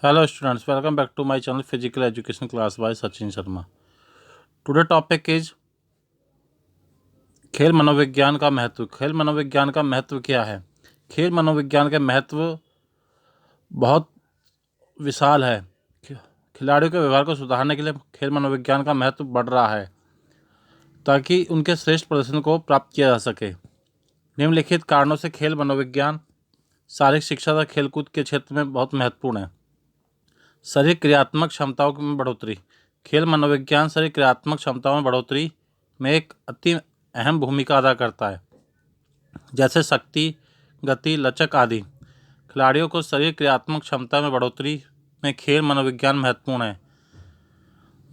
Hello students, welcome back to my channel Physical Education class by Sachin Sharma. Today topic is खेल मनोविज्ञान का महत्व। खेल मनोविज्ञान का महत्व क्या है? खेल मनोविज्ञान का महत्व बहुत विशाल है। खिलाड़ियों के व्यवहार को सुधारने के लिए खेल मनोविज्ञान का महत्व बढ़ रहा है ताकि उनके श्रेष्ठ प्रदर्शन को प्राप्त किया जा सके। निम्नलिखित कारणों से खेल मनोविज्ञान शारीरिक शिक्षा तथा खेलकूद के क्षेत्र में बहुत महत्वपूर्ण है। शरीर क्रियात्मक क्षमताओं में बढ़ोतरी। खेल मनोविज्ञान शरीर क्रियात्मक क्षमताओं में बढ़ोतरी में एक अति अहम भूमिका अदा करता है, जैसे शक्ति, गति, लचक आदि। खिलाड़ियों को शरीर क्रियात्मक क्षमता में बढ़ोतरी में खेल मनोविज्ञान महत्वपूर्ण है।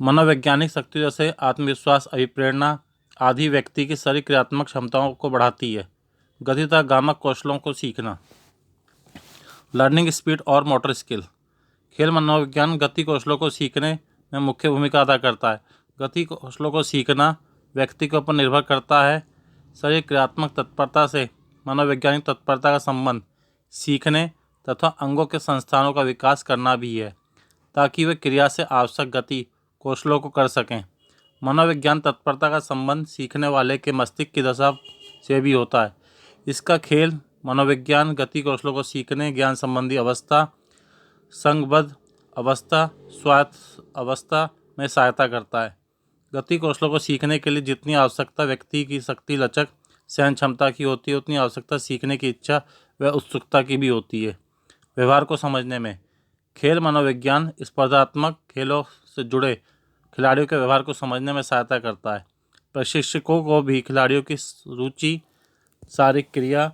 मनोवैज्ञानिक शक्ति जैसे आत्मविश्वास, अभिप्रेरणा आदि व्यक्ति की शरीर क्रियात्मक क्षमताओं को बढ़ाती है। गति तथा गामक कौशलों को सीखना। लर्निंग स्पीड और मोटर स्किल। खेल मनोविज्ञान गति कौशलों को सीखने में मुख्य भूमिका अदा करता है। गति कौशलों को सीखना व्यक्ति के ऊपर निर्भर करता है। शरीर क्रियात्मक तत्परता से मनोवैज्ञानिक तत्परता का संबंध सीखने तथा अंगों के संस्थानों का विकास करना भी है, ताकि वे क्रिया से आवश्यक गति कौशलों को कर सकें। मनोविज्ञान तत्परता का संबंध सीखने वाले के मस्तिष्क की दशा से भी होता है। इसका खेल मनोविज्ञान गति कौशलों को सीखने, ज्ञान संबंधी अवस्था, संघबद्ध अवस्था, स्वायत्त अवस्था में सहायता करता है। गति कौशलों को सीखने के लिए जितनी आवश्यकता व्यक्ति की शक्ति, लचक, सहन क्षमता की होती है, उतनी आवश्यकता सीखने की इच्छा व उत्सुकता की भी होती है। व्यवहार को समझने में खेल मनोविज्ञान स्पर्धात्मक खेलों से जुड़े खिलाड़ियों के व्यवहार को समझने में सहायता करता है। प्रशिक्षकों को भी खिलाड़ियों की रुचि, शारीरिक क्रिया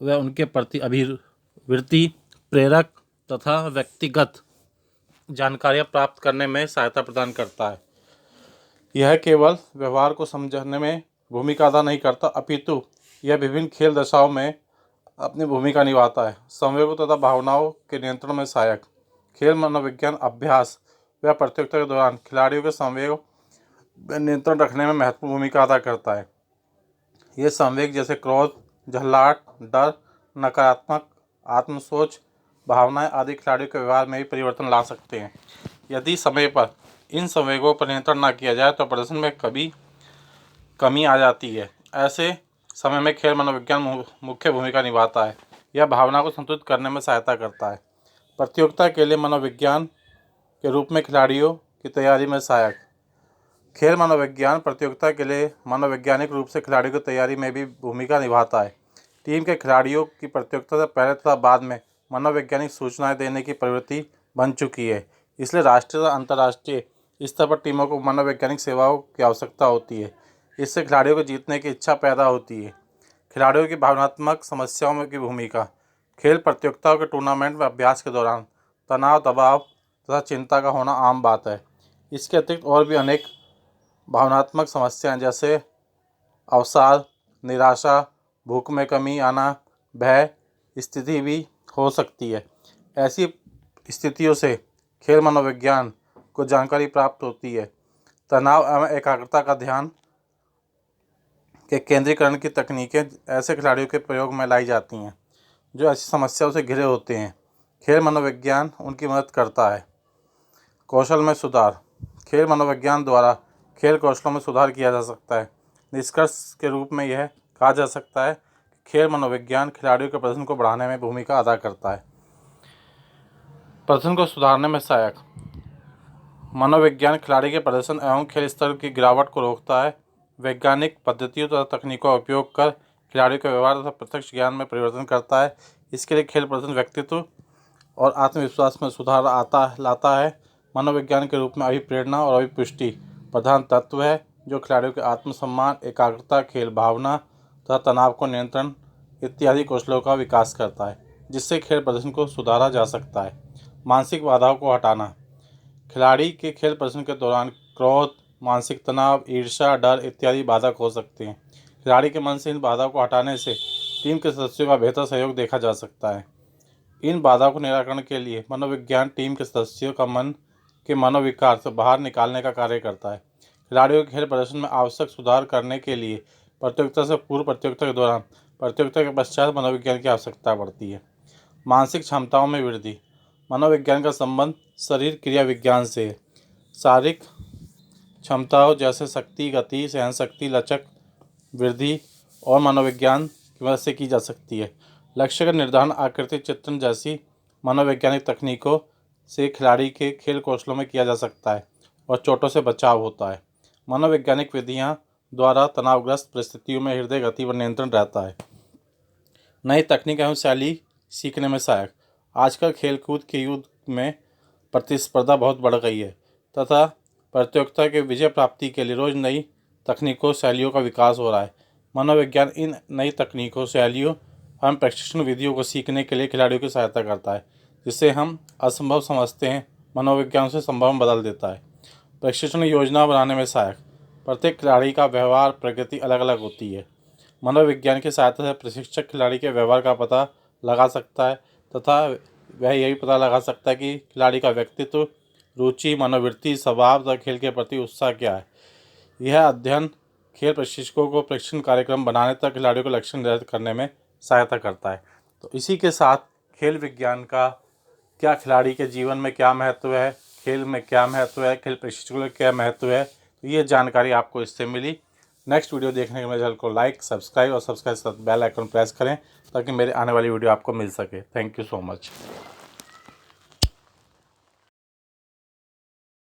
व उनके प्रति अभिवृत्ति, प्रेरक तथा व्यक्तिगत जानकारियाँ प्राप्त करने में सहायता प्रदान करता है। यह केवल व्यवहार को समझने में भूमिका अदा नहीं करता, अपितु यह विभिन्न खेल दशाओं में अपनी भूमिका निभाता है। संवेगों तथा भावनाओं के नियंत्रण में सहायक। खेल मनोविज्ञान अभ्यास व प्रतियोगिता के दौरान खिलाड़ियों के संवेगों पर नियंत्रण रखने में महत्वपूर्ण भूमिका अदा करता है। ये संवेग जैसे क्रोध, झल्लाहट, डर, नकारात्मक आत्मसोच भावनाएं आदि खिलाड़ियों के व्यवहार में भी परिवर्तन ला सकते हैं। यदि समय पर इन संवेगों पर नियंत्रण न किया जाए तो प्रदर्शन में कमी आ जाती है। ऐसे समय में खेल मनोविज्ञान मुख्य भूमिका निभाता है। यह भावना को संतुलित करने में सहायता करता है। प्रतियोगिता के लिए मनोविज्ञान के रूप में खिलाड़ियों की तैयारी में सहायक। खेल मनोविज्ञान प्रतियोगिता के लिए मनोवैज्ञानिक रूप से खिलाड़ियों की तैयारी में भी भूमिका निभाता है। टीम के खिलाड़ियों की प्रतियोगिता से पहले तथा बाद में मनोवैज्ञानिक सूचनाएं देने की प्रवृत्ति बन चुकी है। इसलिए राष्ट्रीय तथा अंतर्राष्ट्रीय स्तर पर टीमों को मनोवैज्ञानिक सेवाओं की आवश्यकता होती है। इससे खिलाड़ियों को जीतने की इच्छा पैदा होती है। खिलाड़ियों की भावनात्मक समस्याओं में की भूमिका। खेल प्रतियोगिताओं के टूर्नामेंट में अभ्यास के दौरान तनाव, दबाव तथा चिंता का होना आम बात है। इसके अतिरिक्त और भी अनेक भावनात्मक समस्याएं जैसे अवसाद, निराशा, भूख में कमी आना, भय स्थिति भी हो सकती है। ऐसी स्थितियों से खेल मनोविज्ञान को जानकारी प्राप्त होती है। तनाव एवं एकाग्रता का ध्यान के केंद्रीकरण की तकनीकें ऐसे खिलाड़ियों के प्रयोग में लाई जाती हैं जो ऐसी समस्याओं से घिरे होते हैं। खेल मनोविज्ञान उनकी मदद करता है। कौशल में सुधार। खेल मनोविज्ञान द्वारा खेल कौशलों में सुधार किया जा सकता है। निष्कर्ष के रूप में यह कहा जा सकता है कि खेल मनोविज्ञान खिलाड़ियों के प्रदर्शन को बढ़ाने में भूमिका अदा करता है। प्रदर्शन को सुधारने में सहायक। मनोविज्ञान खिलाड़ी के प्रदर्शन एवं खेल स्तर की गिरावट को रोकता है। वैज्ञानिक पद्धतियों तथा तकनीकों का उपयोग कर खिलाड़ियों के व्यवहार तथा प्रत्यक्ष ज्ञान में परिवर्तन करता है। इसके लिए खेल प्रदर्शन व्यक्तित्व और आत्मविश्वास में सुधार लाता है। मनोविज्ञान के रूप में अभिप्रेरणा और अभिपुष्टि प्रधान तत्व है जो खिलाड़ियों के आत्मसम्मान, एकाग्रता, खेल भावना तथा तनाव को नियंत्रण इत्यादि कौशलों का विकास करता है, जिससे खेल प्रदर्शन को सुधारा जा सकता है। मानसिक बाधाओं को हटाना। खिलाड़ी के खेल प्रदर्शन के दौरान क्रोध, मानसिक तनाव, ईर्ष्या, डर इत्यादि बाधक हो सकते हैं। खिलाड़ी के मन से इन बाधाओं को हटाने से टीम के सदस्यों का बेहतर सहयोग देखा जा सकता है। इन बाधाओं को निराकरण के लिए मनोविज्ञान टीम के सदस्यों का मन के मनोविकार से बाहर निकालने का कार्य करता है। खिलाड़ियों के खेल प्रदर्शन में आवश्यक सुधार करने के लिए प्रतियोगिता से पूर्व, प्रतियोगिता के दौरान, प्रतियोगिता के पश्चात मनोविज्ञान की आवश्यकता पड़ती है। मानसिक क्षमताओं में वृद्धि। मनोविज्ञान का संबंध शरीर क्रिया विज्ञान से है। शारीरिक क्षमताओं जैसे शक्ति, गति, सहनशक्ति, लचक, वृद्धि और मनोविज्ञान की मदद से की जा सकती है। लक्ष्य का निर्धारण, आकृति चित्रण जैसी मनोवैज्ञानिक तकनीकों से खिलाड़ी के खेल कौशलों में किया जा सकता है और चोटों से बचाव होता है। मनोवैज्ञानिक विधियां द्वारा तनावग्रस्त परिस्थितियों में हृदय गति पर नियंत्रण रहता है। नई तकनीक एवं शैली सीखने में सहायक। आजकल खेलकूद के युग में प्रतिस्पर्धा बहुत बढ़ गई है तथा प्रतियोगिता के विजय प्राप्ति के लिए रोज नई तकनीकों, शैलियों का विकास हो रहा है। मनोविज्ञान इन नई तकनीकों, शैलियों एवं प्रशिक्षण विधियों को सीखने के लिए खिलाड़ियों की सहायता करता है। जिसे हम असंभव समझते हैं, मनोविज्ञान से संभव में बदल देता है। प्रशिक्षण योजना बनाने में सहायक। प्रत्येक खिलाड़ी का व्यवहार, प्रगति अलग अलग होती है। मनोविज्ञान की सहायता से प्रशिक्षक खिलाड़ी के व्यवहार का पता लगा सकता है तथा वह यही पता लगा सकता है कि खिलाड़ी का व्यक्तित्व, रुचि, मनोवृत्ति, स्वभाव तथा खेल के प्रति उत्साह क्या है। यह अध्ययन खेल प्रशिक्षकों को प्रशिक्षण कार्यक्रम बनाने तक खिलाड़ियों को लक्ष्य निर्धारित करने में सहायता करता है। तो इसी के साथ खेल विज्ञान का क्या खिलाड़ी के जीवन में क्या महत्व है, खेल में क्या महत्व है, खेल प्रशिक्षकों का क्या महत्व है, तो ये जानकारी आपको इससे मिली। नेक्स्ट वीडियो देखने के लिए चैनल को लाइक, सब्सक्राइब और सब्सक्राइब बेल आइकन प्रेस करें ताकि मेरे आने वाली वीडियो आपको मिल सके। Thank you so much.